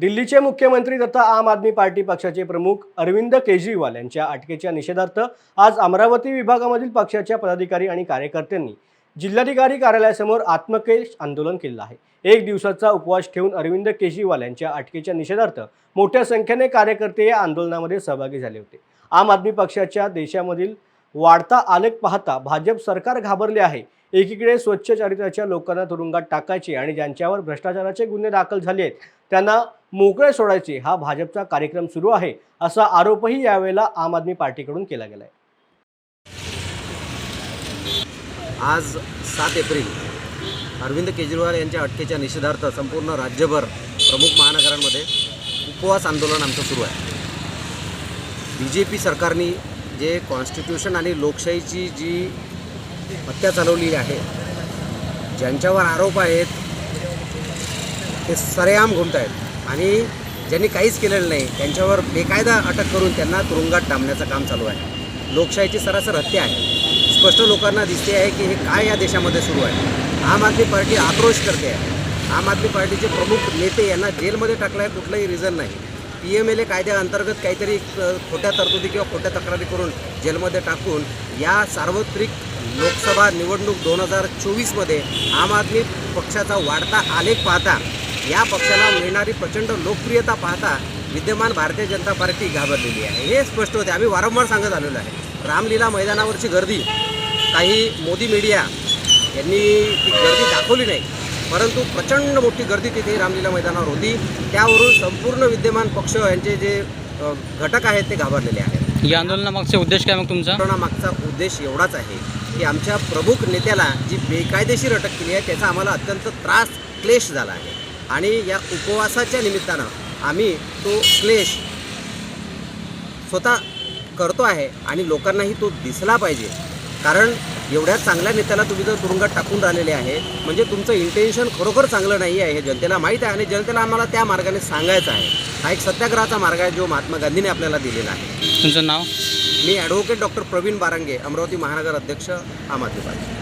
दिल्लीचे मुख्यमंत्री तथा आम आदमी पार्टी पक्षाचे प्रमुख अरविंद केजरीवाल यांच्या अटकेच्या निषेधार्थ आज अमरावती विभागामधील पक्षाच्या पदाधिकारी आणि कार्यकर्त्यांनी जिल्हाधिकारी कार्यालयासमोर आत्मक्लेश आंदोलन केलं आहे। एक दिवसाचा उपवास ठेवून अरविंद केजरीवाल यांच्या अटकेच्या निषेधार्थ मोठ्या संख्येने कार्यकर्ते या आंदोलनामध्ये सहभागी झाले होते। आम आदमी पक्षाच्या देशामधील वाढता आलेख पाहता भाजप सरकार घाबरले आहे। एकीकडे स्वच्छ चरित्राच्या लोकांना तुरुंगात टाकायचे आणि ज्यांच्यावर भ्रष्टाचाराचे गुन्हे दाखल झाले आहेत त्यांना मोकळे सोडायचे हा भाजपचा कार्यक्रम सुरू आहे, असा आरोपही यावेळेला आम आदमी पार्टीकडून केला गेला आहे। आज 7 एप्रिल अरविंद केजरीवाल यांच्या अटकेच्या निषेधार्थ संपूर्ण राज्यभर प्रमुख महानगरांमध्ये उपवास आंदोलन आमचं सुरू आहे। बीजेपी सरकारने जे कॉन्स्टिट्यूशन आणि लोकशाहीची जी हत्या चालवली आहे, ज्यांच्यावर आरोप आहेत ते सरेआम घुमत आहेत आणि ज्यांनी काहीच केलेलं नाही त्यांच्यावर बेकायदा अटक करून त्यांना तुरुंगात डांबण्याचं काम चालू आहे। लोकशाहीची सरासर हत्या आहे। स्पष्ट लोकांना दिसते आहे की हे काय या देशामध्ये सुरू आहे। आम आदमी पार्टी आक्रोश करते आहे। आम आदमी पार्टीचे प्रमुख नेते यांना जेलमध्ये टाकलं आहे, कुठलंही रिझन नाही। PMLA कायद्याअंतर्गत काहीतरी खोट्या तरतुदी किंवा खोट्या तक्रारी करून जेलमध्ये टाकून या सार्वत्रिक लोकसभा निवडणूक 2024मध्ये आम आदमी पक्षाचा वाढता आलेख पाहता, या पक्षाला मिळणारी प्रचंड लोकप्रियता पाहता विद्यमान भारतीय जनता पार्टी घाबरलेली आहे। हे स्पष्ट होते। आम्ही वारंवार सांगत आलेलो आहे। रामलीला मैदानावरची गर्दी काही मोदी मीडिया यांनी ती गर्दी दाखवली नाही, परंतु प्रचंड मोठी गर्दी तिथे रामलीला मैदानावर होती। त्यावरून संपूर्ण विद्यमान पक्ष यांचे जे घटक आहेत ते घाबरलेले आहेत। या आंदोलनामागचा उद्देश काय मग तुमचा? आंदोलनामागचा उद्देश एवढाच आहे की आमच्या प्रमुख नेत्याला जी बेकायदेशीर अटक केली आहे त्याचा आम्हाला अत्यंत क्लेश झाला आहे आणि या उपवासाच्या निमित्तानं आम्ही तो क्लेश स्वतः करतो आहे आणि लोकांनाही तो दिसला पाहिजे। कारण एवढ्या चांगल्या नेत्याला तुम्ही जर तुरुंगात टाकून राहिलेले आहे म्हणजे तुमचं इंटेन्शन खरोखर चांगलं नाही आहे हे जनतेला माहीत आहे आणि जनतेला आम्हाला त्या मार्गाने सांगायचं आहे। हा एक सत्याग्रहाचा मार्ग आहे जो महात्मा गांधींनी आपल्याला दिलेला आहे। तुमचं नाव? मी ॲडव्होकेट डॉक्टर प्रवीण बारंगे, अमरावती महानगर अध्यक्ष, आम आदमी पार्टी।